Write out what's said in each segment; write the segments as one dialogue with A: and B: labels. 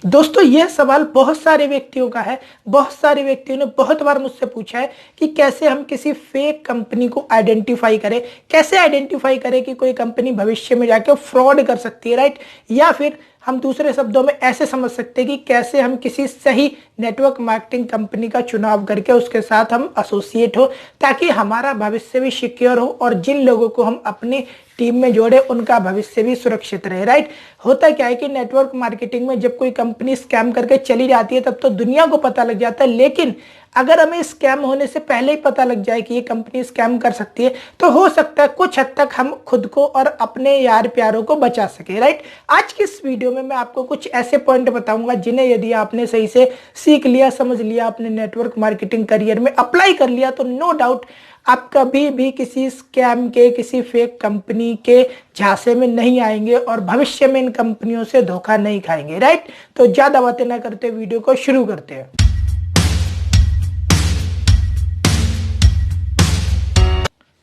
A: दोस्तों यह सवाल बहुत सारे व्यक्तियों का है। बहुत सारे व्यक्तियों ने बहुत बार मुझसे पूछा है कि कैसे हम किसी फेक कंपनी को आइडेंटिफाई करें, कैसे आइडेंटिफाई करें कि कोई कंपनी भविष्य में जाके फ्रॉड कर सकती है, राइट। या फिर हम दूसरे शब्दों में ऐसे समझ सकते हैं कि कैसे हम किसी सही नेटवर्क मार्केटिंग कंपनी का चुनाव करके उसके साथ हम एसोसिएट हो, ताकि हमारा भविष्य भी सिक्योर हो और जिन लोगों को हम अपनी टीम में जोड़े उनका भविष्य भी सुरक्षित रहे, राइट। होता क्या है कि नेटवर्क मार्केटिंग में जब कोई कंपनी स्कैम करके चली जाती है तब तो दुनिया को पता लग जाता है, लेकिन अगर हमें स्कैम होने से पहले ही पता लग जाए कि ये कंपनी स्कैम कर सकती है तो हो सकता है कुछ हद तक हम खुद को और अपने यार प्यारों को बचा सके, राइट। आज की इस वीडियो में मैं आपको कुछ ऐसे पॉइंट बताऊंगा जिन्हें यदि आपने सही से सीख लिया, समझ लिया, अपने नेटवर्क मार्केटिंग करियर में अप्लाई कर लिया तो नो डाउट आप कभी भी किसी स्कैम के, किसी फेक कंपनी के झांसे में नहीं आएंगे और भविष्य में इन कंपनियों से धोखा नहीं खाएंगे, राइट। तो ज्यादा बातें ना करते वीडियो को शुरू करते हैं।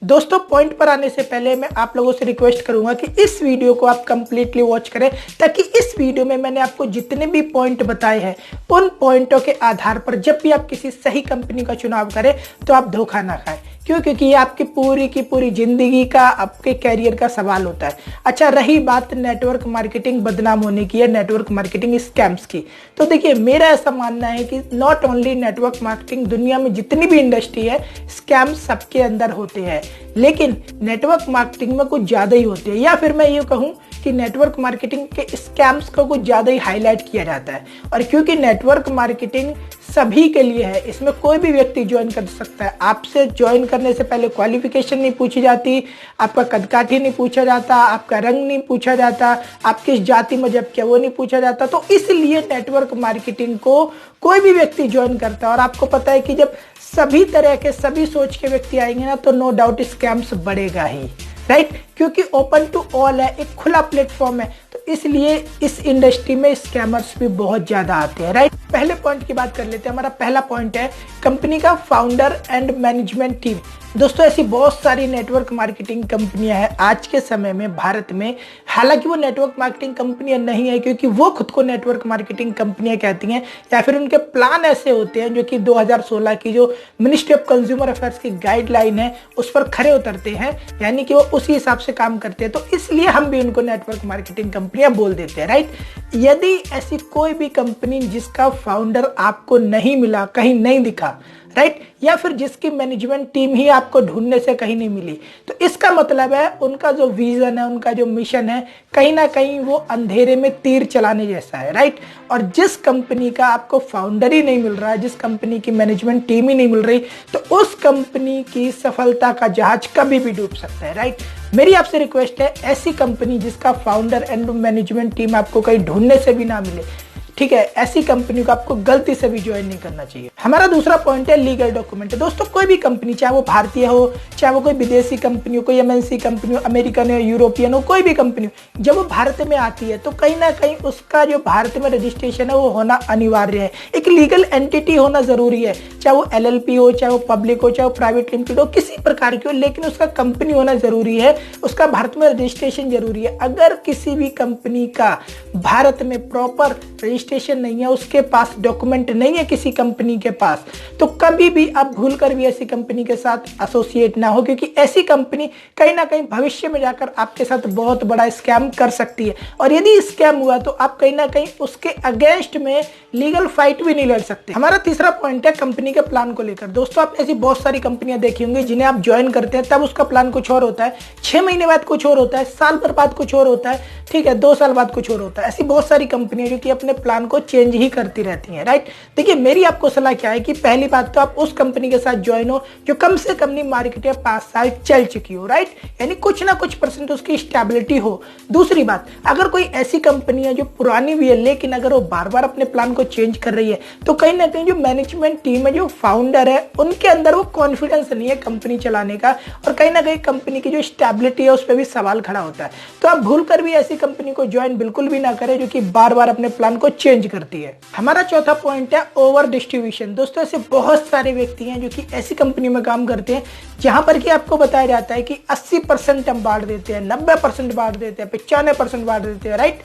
A: दोस्तों पॉइंट पर आने से पहले मैं आप लोगों से रिक्वेस्ट करूंगा कि इस वीडियो को आप कंप्लीटली वॉच करें, ताकि इस वीडियो में मैंने आपको जितने भी पॉइंट बताए हैं उन पॉइंटों के आधार पर जब भी आप किसी सही कंपनी का चुनाव करें तो आप धोखा ना खाएं। क्यों? क्योंकि ये आपकी पूरी की पूरी जिंदगी का, आपके कैरियर का सवाल होता है। अच्छा, रही बात नेटवर्क मार्केटिंग बदनाम होने की या नेटवर्क मार्केटिंग स्कैम्स की, तो देखिए मेरा ऐसा मानना है कि नॉट ओनली नेटवर्क मार्केटिंग, दुनिया में जितनी भी इंडस्ट्री है स्कैम्स सबके अंदर होते हैं, लेकिन नेटवर्क मार्केटिंग में कुछ ज्यादा ही होते हैं। या फिर मैं ये कहूँ कि नेटवर्क मार्केटिंग के स्कैम्स को कुछ ज्यादा ही हाईलाइट किया जाता है। और क्योंकि नेटवर्क मार्केटिंग सभी के लिए है, इसमें कोई भी व्यक्ति ज्वाइन कर सकता है। आपसे ज्वाइन करने से पहले क्वालिफिकेशन नहीं पूछी जाती, आपका कदकाठी नहीं पूछा जाता, आपका रंग नहीं पूछा जाता, आप किस जाति मजहब के वो नहीं पूछा जाता। तो इसलिए नेटवर्क मार्केटिंग को कोई भी व्यक्ति ज्वाइन करता है। और आपको पता है कि जब सभी तरह के, सभी सोच के व्यक्ति आएंगे ना तो नो डाउट स्कैम्स बढ़ेगा ही, राइट। क्योंकि ओपन टू ऑल है, एक खुला प्लेटफॉर्म है, तो इसलिए इस इंडस्ट्री में स्कैमर्स भी बहुत ज्यादा आते हैं, राइट। पहले पॉइंट की बात कर लेते हैं। हमारा पहला पॉइंट है कंपनी का फाउंडर एंड मैनेजमेंट टीम। दोस्तों ऐसी बहुत सारी नेटवर्क मार्केटिंग कंपनियां हैं आज के समय में भारत में। हालांकि वो नेटवर्क मार्केटिंग कंपनियां नहीं है, क्योंकि वो खुद को नेटवर्क मार्केटिंग कंपनियां कहती हैं, या फिर उनके प्लान ऐसे होते हैं जो कि 2016 की जो मिनिस्ट्री ऑफ कंज्यूमर अफेयर्स की गाइडलाइन है उस पर खरे उतरते हैं, यानी कि वो उसी हिसाब से काम करते हैं। तो इसलिए हम भी उनको नेटवर्क मार्केटिंग कंपनियां बोल देते हैं, राइट। यदि ऐसी कोई भी कंपनी जिसका फाउंडर आपको नहीं मिला, कहीं नहीं दिखा, राइट, या फिर जिसकी मैनेजमेंट टीम ही आपको ढूंढने से कहीं नहीं मिली, तो इसका मतलब है उनका जो विजन है, उनका जो मिशन है, कहीं ना कहीं वो अंधेरे में तीर चलाने जैसा है, राइट। और जिस कंपनी का आपको फाउंडर ही नहीं मिल रहा है, जिस कंपनी की मैनेजमेंट टीम ही नहीं मिल रही, तो उस कंपनी की सफलता का जहाज कभी भी डूब सकता है, राइट। मेरी आपसे रिक्वेस्ट है, ऐसी कंपनी जिसका फाउंडर एंड मैनेजमेंट टीम आपको कहीं ढूंढने से भी ना मिले, ठीक है, ऐसी कंपनी को आपको गलती से भी ज्वाइन नहीं करना चाहिए। हमारा दूसरा पॉइंट है लीगल डॉक्यूमेंट। दोस्तों कोई भी कंपनी, चाहे वो भारतीय हो, चाहे वो कोई विदेशी कंपनी हो, कोई एमएनसी कंपनी हो, अमेरिकन हो, यूरोपियन हो, कोई भी कंपनी हो, जब वो भारत में आती है तो कहीं ना कहीं उसका जो भारत में रजिस्ट्रेशन है वो होना अनिवार्य है। एक लीगल एंटिटी होना जरूरी है, चाहे वो एलएलपी हो, चाहे वो पब्लिक हो, चाहे वो प्राइवेट लिमिटेड हो, किसी प्रकार की हो, लेकिन उसका कंपनी होना जरूरी है, उसका भारत में रजिस्ट्रेशन जरूरी है। अगर किसी भी कंपनी का भारत में प्रॉपर रजिस्ट्रेशन नहीं है, उसके पास डॉक्यूमेंट नहीं है किसी कंपनी के पास, तो कभी भी आप भूल कर भी ऐसी कंपनी के साथ एसोसिएट ना हो, क्योंकि ऐसी कंपनी कहीं ना कहीं भविष्य में जाकर आपके साथ बहुत बड़ा स्कैम कर सकती है। और यदि स्कैम हुआ तो आप कहीं ना कहीं उसके अगेंस्ट में लीगल फाइट भी नहीं लड़ सकते। हमारा तीसरा पॉइंट है कंपनी के प्लान को लेकर। दोस्तों आप ऐसी बहुत सारी कंपनियां देखी होंगी जिन्हें आप ज्वाइन करते हैं तब उसका प्लान कुछ और होता है, 6 महीने बाद कुछ और होता है, साल भर बाद कुछ और होता है, ठीक है, 2 साल बाद कुछ और होता है। ऐसी बहुत सारी कंपनियां जो कि अपने प्लान को चेंज ही करती रहती हैं, राइट। देखिए मेरी आपको सलाह क्या है कि पहली बात तो आप उस कंपनी के साथ ज्वाइन हो जो कम से कम नहीं मार्केट में 5 साल चल चुकी हो, राइट, यानी कुछ ना कुछ परसेंट उसकी स्टेबिलिटी हो। दूसरी बात, अगर कोई ऐसी कंपनी है जो पुरानी भी है लेकिन अगर वो बार बार अपने प्लान को चेंज कर रही है तो कहीं ना कहीं जो मैनेजमेंट टीम है, जो फाउंडर है, उनके अंदर वो कॉन्फिडेंस नहीं है कंपनी चलाने का, और कहीं ना कहीं कंपनी की जो स्टेबिलिटी है उस पर भी सवाल खड़ा होता है। तो आप भूल कर भी ऐसी कंपनी को ज्वाइन बिल्कुल भी ना करें जो कि बार बार अपने प्लान को चेंज करती है। हमारा चौथा पॉइंट है ओवर डिस्ट्रीब्यूशन। दोस्तों ऐसे बहुत सारे व्यक्ति हैं जो कि ऐसी कंपनी में काम करते हैं जहां पर कि आपको बताया जाता है कि 80% हम बांट देते हैं, 90% बांट देते हैं, 95% बांट देते हैं, राइट।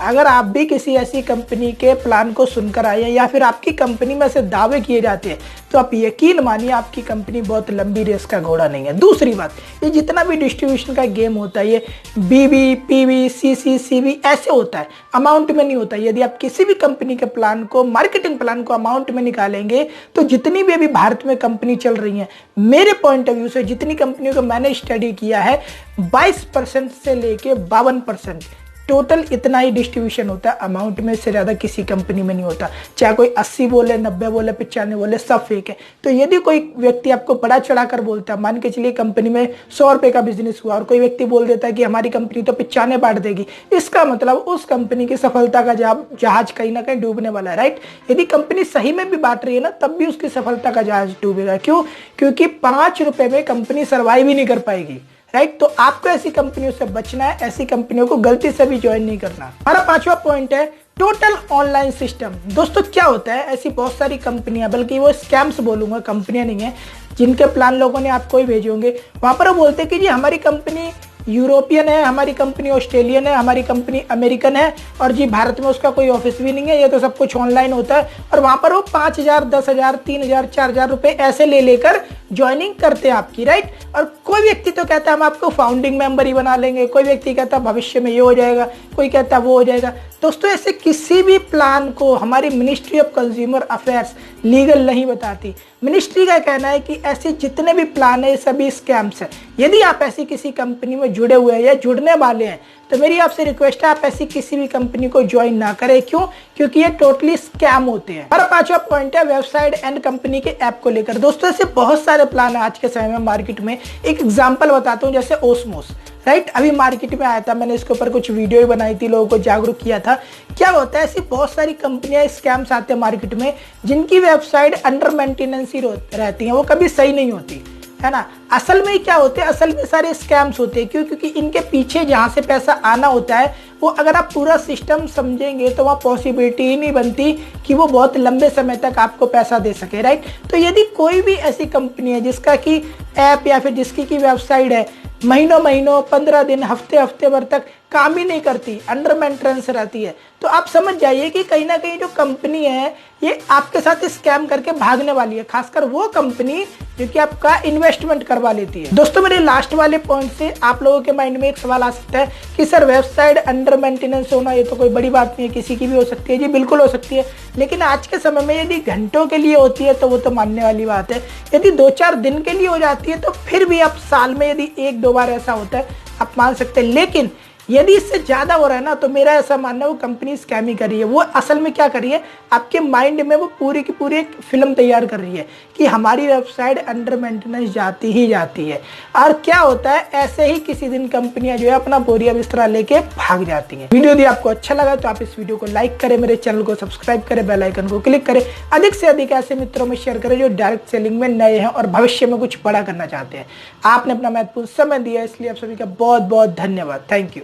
A: अगर आप भी किसी ऐसी कंपनी के प्लान को सुनकर आए हैं या फिर आपकी कंपनी में से दावे किए जाते हैं, तो आप यकीन मानिए आपकी कंपनी बहुत लंबी रेस का घोड़ा नहीं है। दूसरी बात, ये जितना भी डिस्ट्रीब्यूशन का गेम होता है, ये बीबी, पीवी, सीसी, सीवी ऐसे होता है, अमाउंट में नहीं होता। यदि आप किसी भी कंपनी के प्लान को, मार्केटिंग प्लान को अमाउंट में निकालेंगे तो जितनी भी अभी भारत में कंपनी चल रही है, मेरे पॉइंट ऑफ व्यू से जितनी कंपनियों को मैंने स्टडी किया है, 22% से लेके 52% टोटल इतना ही डिस्ट्रीब्यूशन होता है। अमाउंट में से ज़्यादा किसी कंपनी में नहीं होता। चाहे कोई 80 बोले, 90 बोले, 95 बोले, सब फेक है। तो यदि कोई व्यक्ति आपको बड़ा चढ़ाकर बोलता है, मान के चलिए कंपनी में 100 रुपये का बिजनेस हुआ और कोई व्यक्ति बोल देता है कि हमारी कंपनी तो 95 बांट देगी, इसका मतलब उस कंपनी की सफलता का जहाज कहीं ना कहीं डूबने वाला है, राइट। यदि कंपनी सही में भी बांट रही है ना, तब भी उसकी सफलता का जहाज डूबेगा। क्यों? क्योंकि 5 रुपये में कंपनी सर्वाइव ही नहीं कर पाएगी, राइट। तो आपको ऐसी कंपनियों से बचना है, ऐसी कंपनियों को गलती से भी ज्वाइन नहीं करना। हमारा 5वां पॉइंट है टोटल ऑनलाइन सिस्टम। दोस्तों क्या होता है, ऐसी बहुत सारी कंपनियां, बल्कि वो स्कैम्स बोलूंगा, कंपनियां नहीं है, जिनके प्लान लोगों ने आपको ही भेजे होंगे। वहां पर वो बोलते हैं कि जी हमारी कंपनी यूरोपियन है, हमारी कंपनी ऑस्ट्रेलियन है, हमारी कंपनी अमेरिकन है, और जी भारत में उसका कोई ऑफिस भी नहीं है, ये तो सब कुछ ऑनलाइन होता है। और वहां पर वो 5,000, 10,000, 3,000, 4,000 रुपए ऐसे ले लेकर ज्वाइनिंग करते हैं आपकी, राइट। और कोई व्यक्ति तो कहता है हम आपको फाउंडिंग मेंबर ही बना लेंगे, कोई व्यक्ति कहता है भविष्य में ये हो जाएगा, कोई कहता है वो हो जाएगा। दोस्तों ऐसे किसी भी प्लान को हमारी ministry of consumer affairs legal नहीं बताती। मिनिस्ट्री का कहना है कि ऐसे जितने भी प्लान है सभी स्कैम्स हैं। यदि आप ऐसी किसी कंपनी में जुड़े हुए हैं या जुड़ने वाले हैं, तो मेरी आपसे रिक्वेस्ट है आप ऐसी किसी भी कंपनी को ज्वाइन ना करें। क्यों? क्योंकि ये टोटली स्कैम होते हैं। और 5वां पॉइंट है वेबसाइट एंड कंपनी के ऐप को लेकर। दोस्तों ऐसे बहुत सारे प्लान है आज के समय में मार्केट में। एक एग्जांपल बताता हूं, जैसे ओस्मोस, राइट, अभी मार्केट में आया था, मैंने इसके ऊपर कुछ वीडियो भी बनाई थी, लोगों को जागरूक किया था। क्या होता है, ऐसी बहुत सारी कंपनियां, स्कैम्स आते हैं मार्केट में, जिनकी वेबसाइट अंडर मेंटेनेंस ही रहती है, वो कभी सही नहीं होती है ना। असल में क्या होते हैं, असल में सारे स्कैम्स होते हैं। क्यों? क्योंकि इनके पीछे जहां से पैसा आना होता है, वो अगर आप पूरा सिस्टम समझेंगे तो वहाँ पॉसिबिलिटी ही नहीं बनती कि वो बहुत लंबे समय तक आपको पैसा दे सके, राइट। तो यदि कोई भी ऐसी कंपनी है जिसका कि ऐप या फिर जिसकी की वेबसाइट है महीनों 15 दिन, हफ्ते भर तक काम ही नहीं करती, अंडर मेंटेनेंस रहती है, तो आप समझ जाइए कि कहीं ना कहीं जो कंपनी है ये आपके साथ स्कैम करके भागने वाली है। खासकर वो कंपनी जो कि आपका इन्वेस्टमेंट करवा लेती है। दोस्तों मेरे लास्ट वाले पॉइंट से आप लोगों के माइंड में एक सवाल आ सकता है कि सर वेबसाइट अंडर मेंटेनेंस होना ये तो कोई बड़ी बात नहीं है, किसी की भी हो सकती है। जी बिल्कुल हो सकती है, लेकिन आज के समय में यदि घंटों के लिए होती है तो वो तो मानने वाली बात है। यदि 2-4 दिन के लिए हो जाती है तो फिर भी आप साल में यदि 1-2 बार ऐसा होता है आप मान सकते हैं। लेकिन यदि इससे ज्यादा हो रहा है ना, तो मेरा ऐसा मानना है वो कंपनी स्कैम ही कर रही है। वो असल में क्या कर रही है, आपके माइंड में वो पूरी की पूरी एक फिल्म तैयार कर रही है कि हमारी वेबसाइट अंडर मेंटेनेंस जाती ही जाती है। और क्या होता है, ऐसे ही किसी दिन कंपनियां जो है अपना बोरिया बिस्तरा लेके भाग जाती हैं। वीडियो यदि आपको अच्छा लगा तो आप इस वीडियो को लाइक करें, मेरे चैनल को सब्सक्राइब करें, बेल आइकन को क्लिक करें, अधिक से अधिक ऐसे मित्रों में शेयर करें जो डायरेक्ट सेलिंग में नए हैं और भविष्य में कुछ बड़ा करना चाहते हैं। आपने अपना महत्वपूर्ण समय दिया, इसलिए आप सभी का बहुत बहुत धन्यवाद। Thank you.